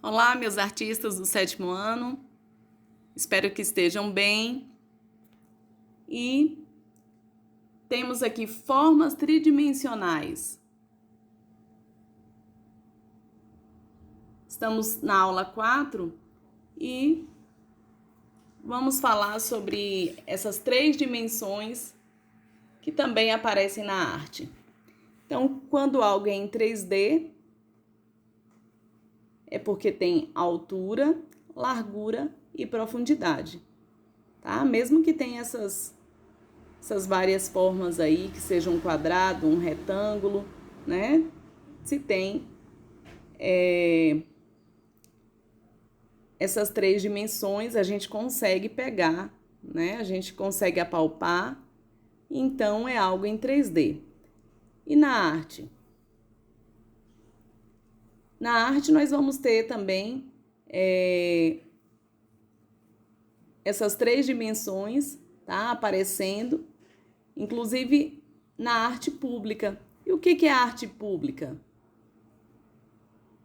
Olá, meus artistas do 7º ano. Espero que estejam bem. E temos aqui formas tridimensionais. Estamos na aula 4 e vamos falar sobre essas 3 dimensões que também aparecem na arte. Então, quando algo é em 3D, é porque tem altura, largura e profundidade, tá? Mesmo que tenha essas várias formas aí, que seja um quadrado, um retângulo, né? Se tem essas 3 dimensões, a gente consegue pegar, né? A gente consegue apalpar, então é algo em 3D. E na arte? Na arte nós vamos ter também essas 3 dimensões, tá? Aparecendo, inclusive na arte pública. E o que é arte pública?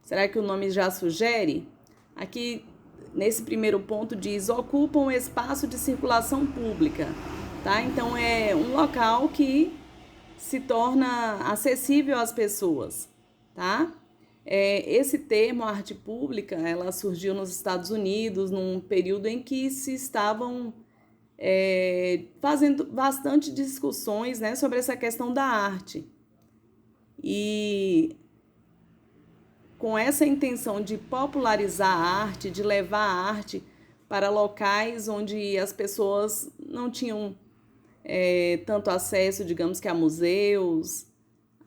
Será que o nome já sugere? Aqui, nesse primeiro ponto, diz: ocupam um espaço de circulação pública, tá? Então, é um local que se torna acessível às pessoas, tá? Esse termo, arte pública, ela surgiu nos Estados Unidos num período em que se estavam fazendo bastante discussões, né, sobre essa questão da arte. E com essa intenção de popularizar a arte, de levar a arte para locais onde as pessoas não tinham tanto acesso, digamos que a museus,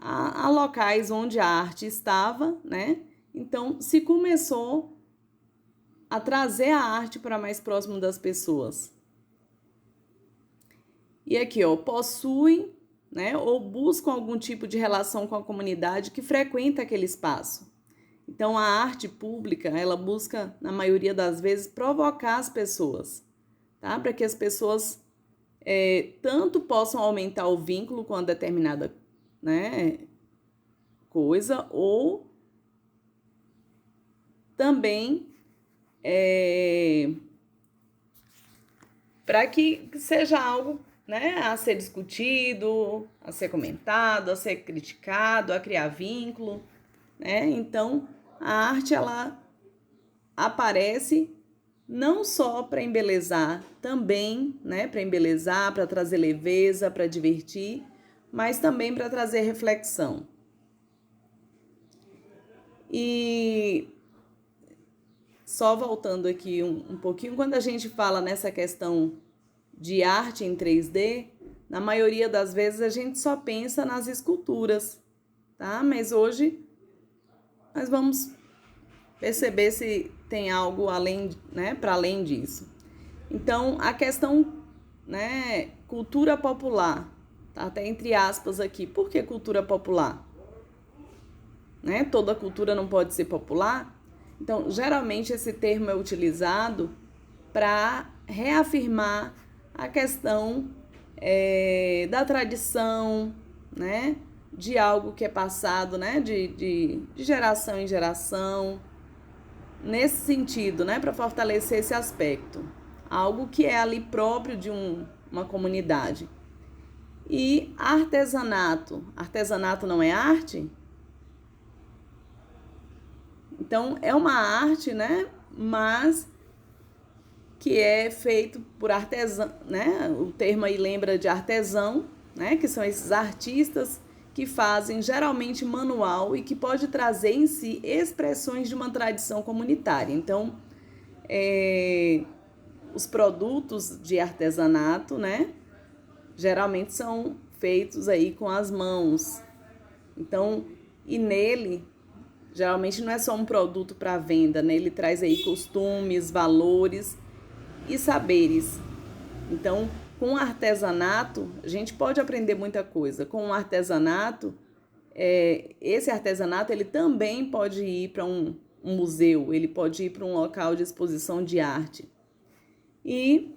a locais onde a arte estava, né? Então, se começou a trazer a arte para mais próximo das pessoas. E aqui, ó, possuem, né, ou buscam algum tipo de relação com a comunidade que frequenta aquele espaço. Então, a arte pública, ela busca, na maioria das vezes, provocar as pessoas, tá? Para que as pessoas tanto possam aumentar o vínculo com uma determinada, né, coisa, ou também para que seja algo, né, a ser discutido, a ser comentado, a ser criticado, a criar vínculo, né? Então, a arte, ela aparece não só para embelezar, também, né, para embelezar, para trazer leveza, para divertir, mas também para trazer reflexão. E só voltando aqui um pouquinho, quando a gente fala nessa questão de arte em 3D, na maioria das vezes a gente só pensa nas esculturas, tá? Mas hoje nós vamos perceber se tem algo além, né, para além disso. Então, a questão, né, cultura popular, tá até entre aspas aqui. Por que cultura popular? Né? Toda cultura não pode ser popular? Então, geralmente esse termo é utilizado para reafirmar a questão da tradição, né, de algo que é passado, né, de geração em geração, nesse sentido, né, para fortalecer esse aspecto, algo que é ali próprio de uma comunidade. E artesanato não é arte? Então, é uma arte, né, mas que é feito por artesão, né? O termo aí lembra de artesão, né? Que são esses artistas que fazem geralmente manual e que pode trazer em si expressões de uma tradição comunitária. Então, os produtos de artesanato, né? Geralmente são feitos aí com as mãos. Então, e nele, geralmente não é só um produto para venda, né? Ele traz aí costumes, valores e saberes. Então, com o artesanato, a gente pode aprender muita coisa. Com o artesanato, esse artesanato ele também pode ir para um museu, ele pode ir para um local de exposição de arte. E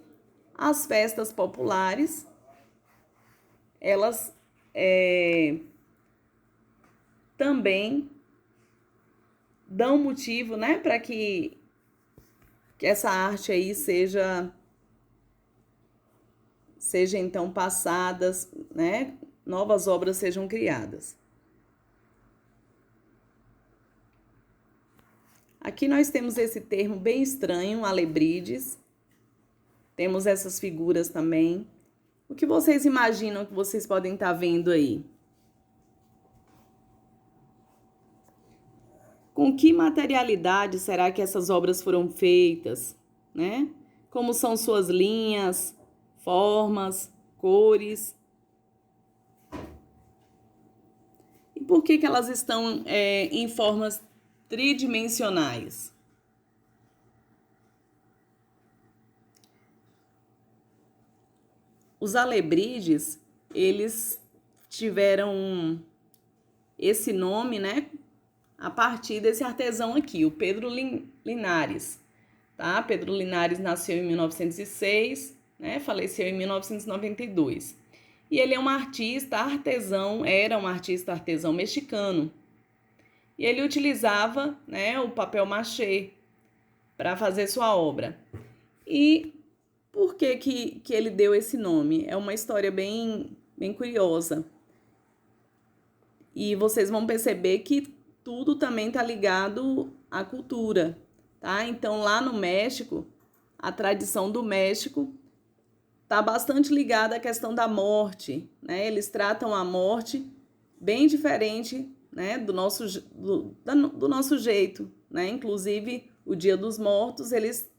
as festas populares, elas também dão motivo, né, para que essa arte aí seja então passadas, né, novas obras sejam criadas. Aqui nós temos esse termo bem estranho, alebrides. Temos essas figuras também. O que vocês imaginam que vocês podem estar vendo aí? Com que materialidade será que essas obras foram feitas, né? Como são suas linhas, formas, cores? E por que elas estão em formas tridimensionais? Os alebrijes, eles tiveram esse nome, né, a partir desse artesão aqui, o Pedro Linares, tá? Pedro Linares nasceu em 1906, né, faleceu em 1992. E ele é um artista artesão, era um artista artesão mexicano. E ele utilizava, né, o papel machê para fazer sua obra. E por que ele deu esse nome? É uma história bem curiosa. E vocês vão perceber que tudo também está ligado à cultura, tá? Então, lá no México, a tradição do México está bastante ligada à questão da morte, né? Eles tratam a morte bem diferente, né, do nosso jeito, né? Inclusive, o Dia dos Mortos, eles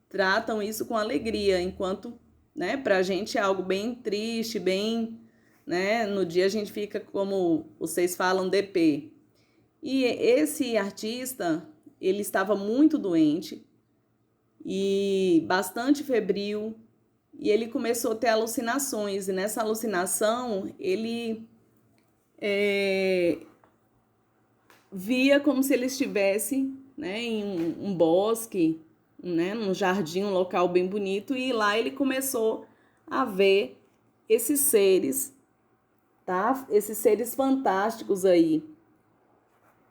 tratam isso com alegria, enquanto, né, pra gente é algo bem triste, bem, né, no dia a gente fica, como vocês falam, DP. E esse artista, ele estava muito doente e bastante febril, e ele começou a ter alucinações, e nessa alucinação ele via como se ele estivesse, né, em um bosque, né, num jardim, um local bem bonito, e lá ele começou a ver esses seres, tá? Esses seres fantásticos aí,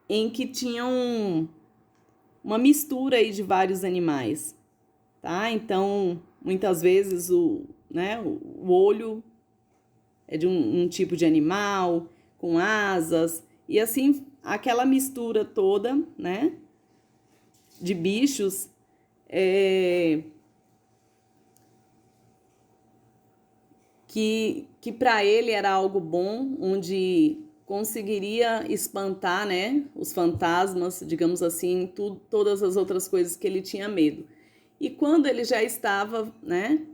em que tinham uma mistura aí de vários animais, tá? Então, muitas vezes o olho é de um tipo de animal, com asas, e assim, aquela mistura toda, né, de bichos, que para ele era algo bom, onde conseguiria espantar, né, os fantasmas, digamos assim, todas as outras coisas que ele tinha medo. E quando ele já estava, né,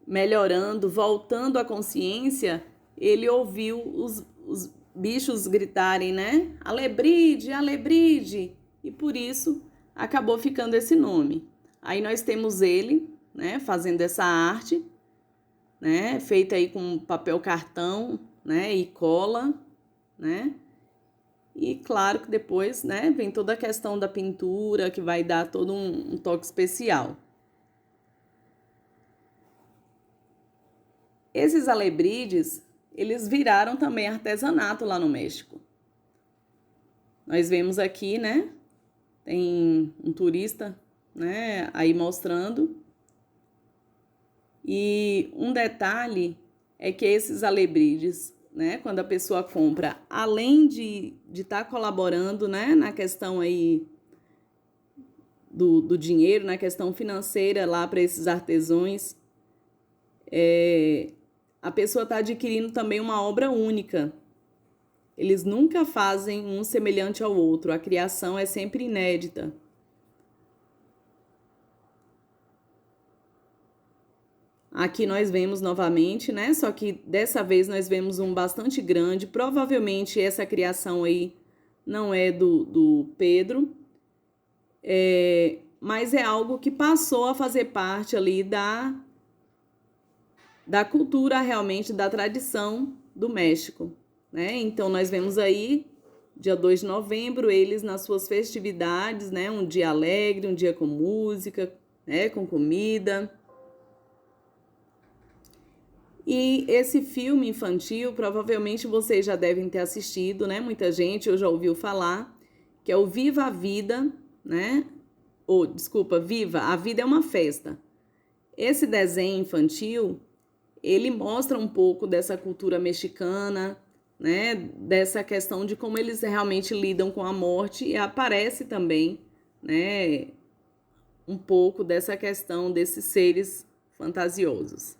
melhorando, voltando à consciência, ele ouviu os bichos gritarem, né, alebride, alebride, e por isso acabou ficando esse nome. Aí nós temos ele, né, fazendo essa arte, né, feita aí com papel cartão, né, e cola, né, e claro que depois, né, vem toda a questão da pintura, que vai dar todo um toque especial. Esses alebrides, eles viraram também artesanato lá no México. Nós vemos aqui, né, tem um turista, né, aí mostrando. E um detalhe é que esses alebrides, né, quando a pessoa compra, além de estar colaborando, né, na questão aí do dinheiro, na questão financeira lá para esses artesãos, a pessoa está adquirindo também uma obra única. Eles nunca fazem um semelhante ao outro, a criação é sempre inédita. Aqui nós vemos novamente, né? Só que dessa vez nós vemos um bastante grande. Provavelmente essa criação aí não é do Pedro, mas é algo que passou a fazer parte ali da cultura realmente, da tradição do México, né? Então nós vemos aí, dia 2 de novembro, eles nas suas festividades, né? Um dia alegre, um dia com música, né? Com comida. E esse filme infantil, provavelmente vocês já devem ter assistido, né? Muita gente já ouviu falar, que é o Viva a Vida, né? Desculpa, Viva, a Vida é uma Festa. Esse desenho infantil, ele mostra um pouco dessa cultura mexicana, né? Dessa questão de como eles realmente lidam com a morte, e aparece também, né? Um pouco dessa questão desses seres fantasiosos.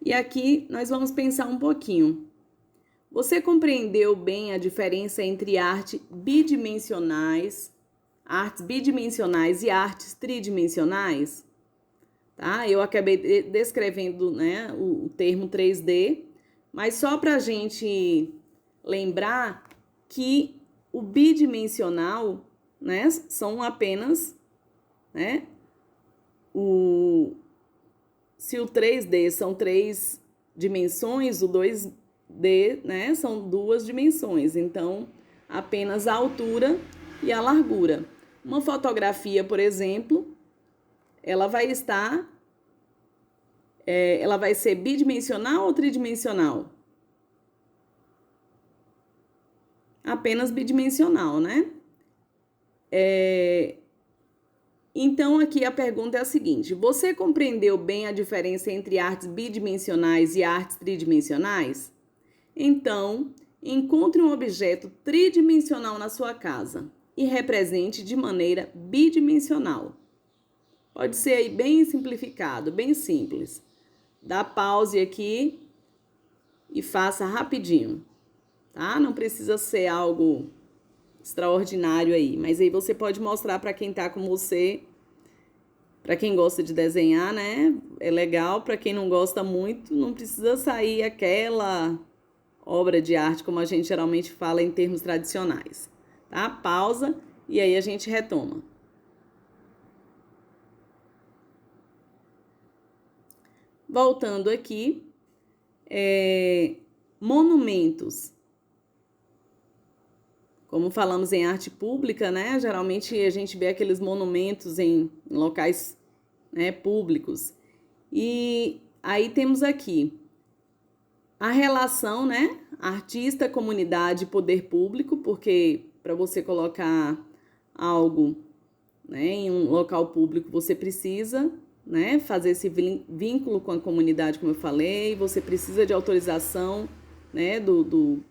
E aqui nós vamos pensar um pouquinho. Você compreendeu bem a diferença entre artes bidimensionais e artes tridimensionais? Tá? Eu acabei descrevendo, né, o termo 3D, mas só para a gente lembrar que o bidimensional, né, são apenas, né, se o 3D são 3 dimensões, o 2D, né, são 2 dimensões. Então, apenas a altura e a largura. Uma fotografia, por exemplo, ela vai ser bidimensional ou tridimensional? Apenas bidimensional, né? Então, aqui a pergunta é a seguinte: você compreendeu bem a diferença entre artes bidimensionais e artes tridimensionais? Então, encontre um objeto tridimensional na sua casa e represente de maneira bidimensional. Pode ser aí bem simplificado, bem simples. Dá pause aqui e faça rapidinho, tá? Não precisa ser algo extraordinário aí, mas aí você pode mostrar para quem tá com você, para quem gosta de desenhar, né? É legal, para quem não gosta muito, não precisa sair aquela obra de arte como a gente geralmente fala em termos tradicionais, tá? Pausa e aí a gente retoma. Voltando aqui, monumentos. Como falamos em arte pública, né? Geralmente a gente vê aqueles monumentos em locais, né, públicos. E aí temos aqui a relação, né? Artista, comunidade, poder público, porque para você colocar algo, né, em um local público, você precisa, né, fazer esse vínculo com a comunidade, como eu falei, você precisa de autorização, né, do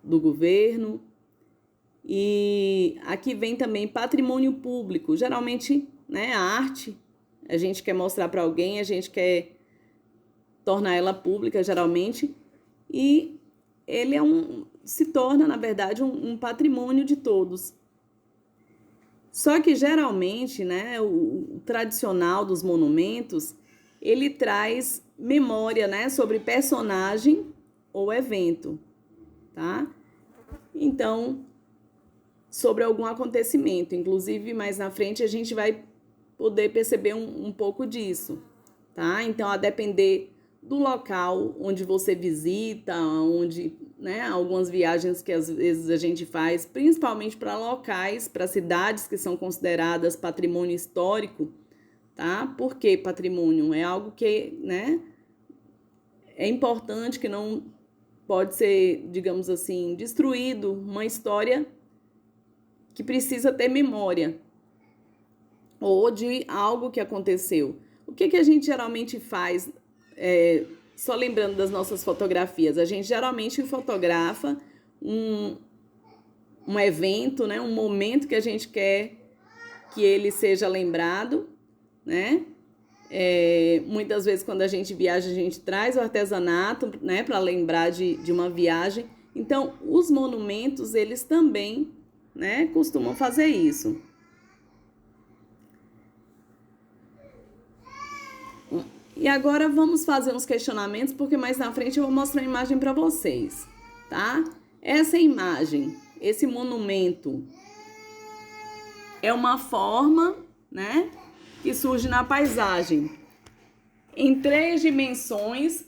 governo. E aqui vem também patrimônio público. Geralmente, né, a arte, a gente quer mostrar para alguém, a gente quer tornar ela pública, geralmente, e ele se torna, na verdade, um patrimônio de todos. Só que, geralmente, né, o tradicional dos monumentos, ele traz memória, né, sobre personagem ou evento, tá? Então, sobre algum acontecimento. Inclusive, mais na frente, a gente vai poder perceber um pouco disso, tá? Então, a depender do local onde você visita, onde, né, algumas viagens que às vezes a gente faz, principalmente para locais, para cidades que são consideradas patrimônio histórico, tá? Por que patrimônio? É algo que, né, é importante, que não pode ser, digamos assim, destruído, uma história que precisa ter memória, ou de algo que aconteceu. O que a gente geralmente faz, só lembrando das nossas fotografias? A gente geralmente fotografa um evento, né, um momento que a gente quer que ele seja lembrado, né? Muitas vezes, quando a gente viaja, a gente traz o artesanato, né, para lembrar de uma viagem. Então, os monumentos, eles também, né, costumam fazer isso. E agora vamos fazer uns questionamentos, porque mais na frente eu vou mostrar uma imagem para vocês, tá? Essa imagem, esse monumento, é uma forma, né, que surge na paisagem. Em 3 dimensões,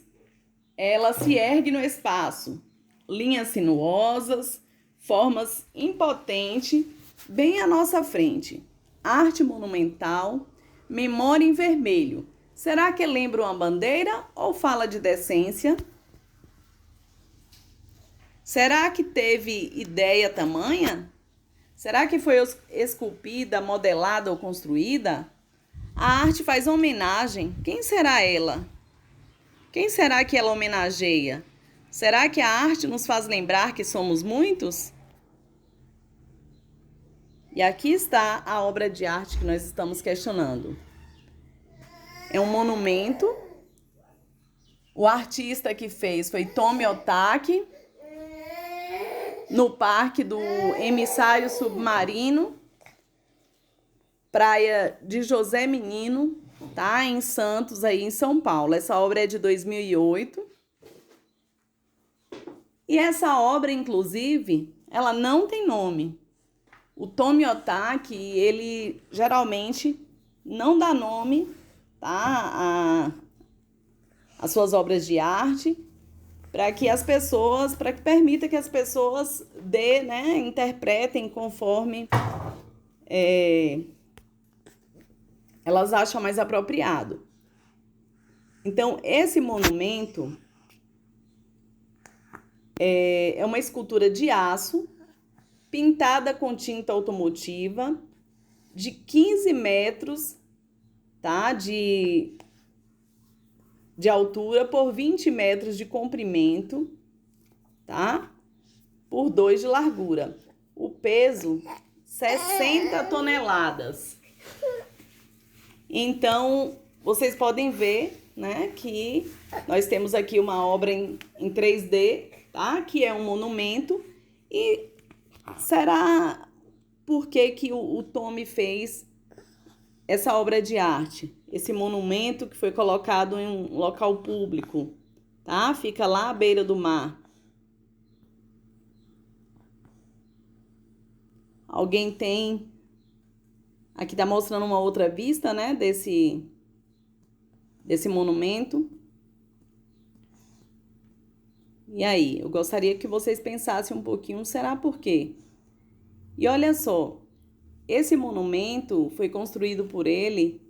ela se ergue no espaço. Linhas sinuosas, formas impotentes, bem à nossa frente. Arte monumental, memória em vermelho. Será que lembra uma bandeira ou fala de decência? Será que teve ideia tamanha? Será que foi esculpida, modelada ou construída? A arte faz homenagem. Quem será ela? Quem será que ela homenageia? Será que a arte nos faz lembrar que somos muitos? E aqui está a obra de arte que nós estamos questionando. É um monumento. O artista que fez foi Tomi Otaki, no Parque do Emissário Submarino, Praia de José Menino, tá? Em Santos, aí em São Paulo. Essa obra é de 2008. E essa obra, inclusive, ela não tem nome. O Tomi Otaki, ele geralmente não dá nome, tá? As suas obras de arte, para que permita que as pessoas interpretem conforme elas acham mais apropriado. Então, esse monumento é uma escultura de aço, pintada com tinta automotiva, de 15 metros, tá? De altura por 20 metros de comprimento, tá? Por 2 de largura. O peso, 60 toneladas. Então, vocês podem ver, né, que nós temos aqui uma obra em 3D, tá? Que é um monumento. E será por que o Tomi fez essa obra de arte? Esse monumento que foi colocado em um local público, tá? Fica lá à beira do mar. Alguém tem... Aqui tá mostrando uma outra vista, né, desse monumento. E aí, eu gostaria que vocês pensassem um pouquinho, será por quê? E olha só, esse monumento foi construído por ele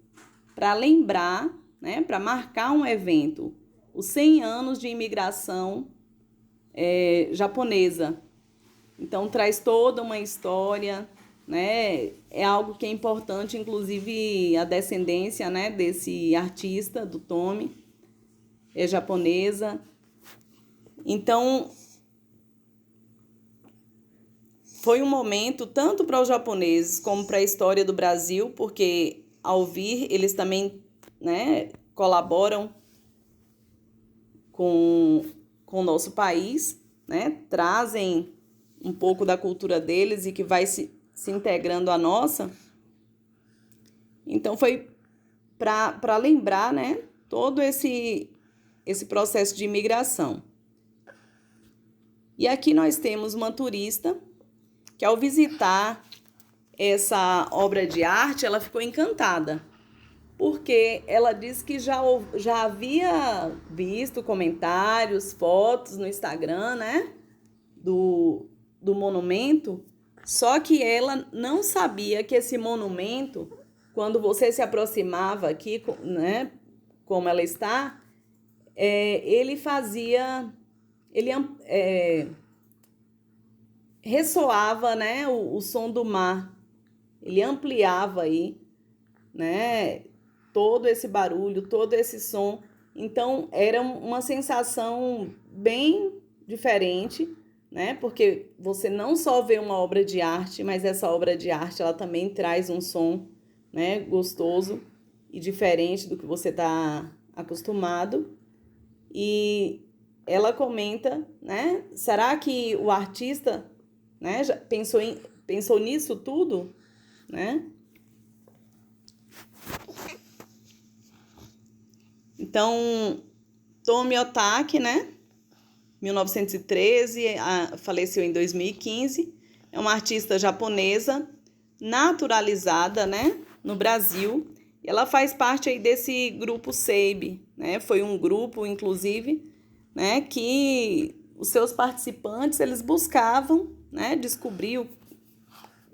para lembrar, né, para marcar um evento, os 100 anos de imigração japonesa. Então, traz toda uma história, né? É algo que é importante, inclusive a descendência, né, desse artista, do Tomi, é japonesa. Então, foi um momento tanto para os japoneses como para a história do Brasil, porque ao vir eles também, né, colaboram com o nosso país, né, trazem um pouco da cultura deles e que vai se integrando à nossa. Então foi para lembrar, né, todo esse processo de imigração. E aqui nós temos uma turista que, ao visitar essa obra de arte, ela ficou encantada, porque ela disse que já havia visto comentários, fotos no Instagram, né, do monumento, só que ela não sabia que esse monumento, quando você se aproximava aqui, né, como ela está, ele ressoava, né, o som do mar. Ele ampliava aí, né, todo esse barulho, todo esse som. Então, era uma sensação bem diferente, né, porque você não só vê uma obra de arte, mas essa obra de arte, ela também traz um som, né, gostoso e diferente do que você está acostumado. E ela comenta, né, será que o artista, né, já pensou nisso tudo, né? Então, Tomi Otaki, né, 1913, faleceu em 2015, é uma artista japonesa naturalizada, né, no Brasil. E ela faz parte aí desse grupo Seibi, né? Foi um grupo, inclusive, né, que os seus participantes, eles buscavam, né, descobrir,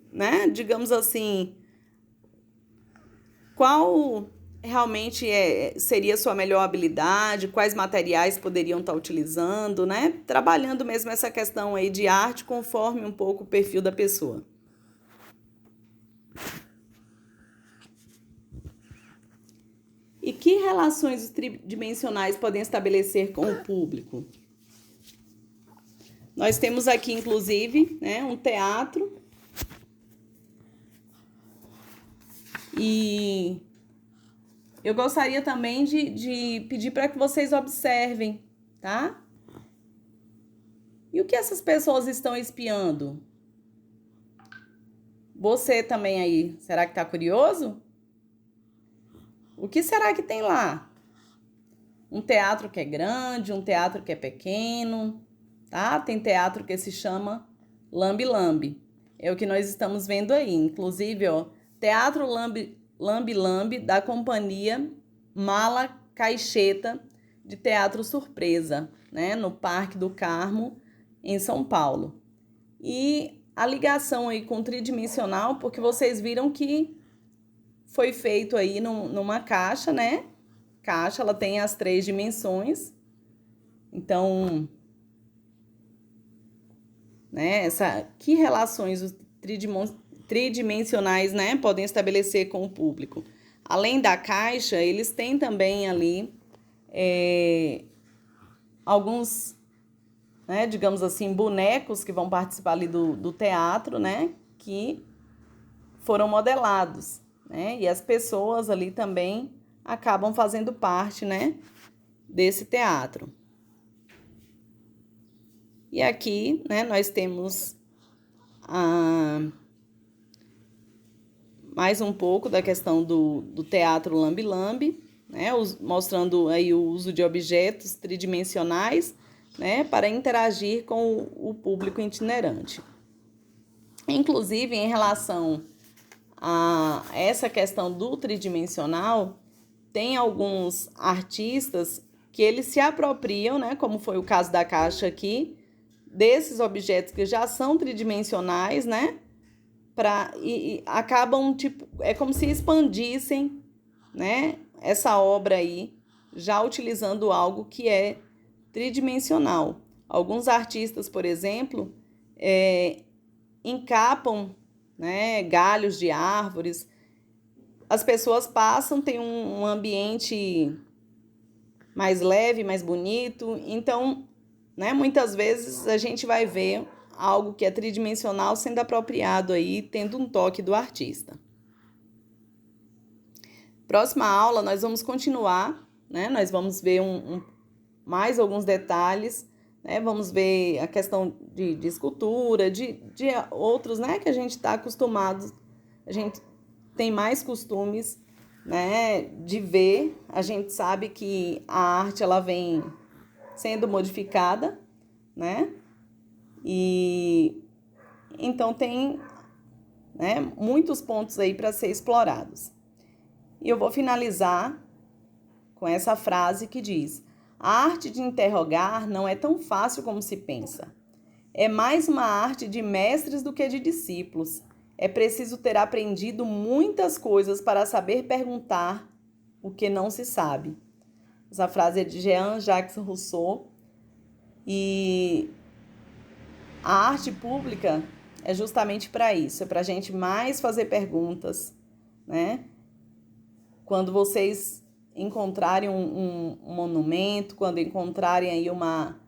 né, digamos assim, qual realmente seria sua melhor habilidade, quais materiais poderiam estar utilizando, né? Trabalhando mesmo essa questão aí de arte conforme um pouco o perfil da pessoa. E que relações os tridimensionais podem estabelecer com o público? Nós temos aqui, inclusive, né, um teatro e eu gostaria também de pedir para que vocês observem, tá? E o que essas pessoas estão espiando? Você também aí, será que está curioso? O que será que tem lá? Um teatro que é grande, um teatro que é pequeno, tá? Tem teatro que se chama Lambe Lambe. É o que nós estamos vendo aí. Inclusive, ó, Teatro Lambe Lambe da companhia Mala Caixeta de Teatro Surpresa, né? No Parque do Carmo, em São Paulo. E a ligação aí com o tridimensional, porque vocês viram que foi feito aí numa caixa, né? Caixa, ela tem as 3 dimensões. Então, né, que relações os tridimensionais, né, podem estabelecer com o público? Além da caixa, eles têm também ali alguns, né, digamos assim, bonecos que vão participar ali do teatro, né, que foram modelados, né, e as pessoas ali também acabam fazendo parte, né, desse teatro. E aqui, né, nós temos mais um pouco da questão do teatro Lambe Lambe, né, mostrando aí o uso de objetos tridimensionais, né, para interagir com o público itinerante. Inclusive, em relação a essa questão do tridimensional, tem alguns artistas que eles se apropriam, né, como foi o caso da caixa aqui, desses objetos que já são tridimensionais, né, e acabam, tipo, é como se expandissem, né, essa obra aí, já utilizando algo que é tridimensional. Alguns artistas, por exemplo, encapam, né, galhos de árvores. As pessoas passam, tem um ambiente mais leve, mais bonito. Então, né, muitas vezes a gente vai ver algo que é tridimensional sendo apropriado aí, tendo um toque do artista. Próxima aula, nós vamos continuar, né? Nós vamos ver mais alguns detalhes, né? Vamos ver a questão de escultura, de outros, né? Que a gente está acostumado, a gente tem mais costumes, né? De ver. A gente sabe que a arte, ela vem sendo modificada, né? E então tem, né, muitos pontos aí para ser explorados. E eu vou finalizar com essa frase que diz: a arte de interrogar não é tão fácil como se pensa. É mais uma arte de mestres do que de discípulos. É preciso ter aprendido muitas coisas para saber perguntar o que não se sabe. Essa frase é de Jean-Jacques Rousseau. E a arte pública é justamente para isso, é para a gente mais fazer perguntas, né? Quando vocês encontrarem um monumento, quando encontrarem aí uma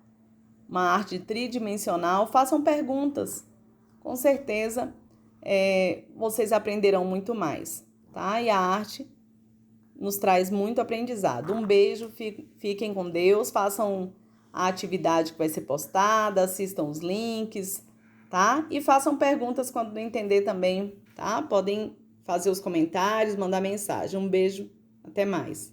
arte tridimensional, façam perguntas. Com certeza, vocês aprenderão muito mais, tá? E a arte nos traz muito aprendizado. Um beijo, fiquem com Deus, façam a atividade que vai ser postada, assistam os links, tá? E façam perguntas quando não entender também, tá? Podem fazer os comentários, mandar mensagem. Um beijo, até mais.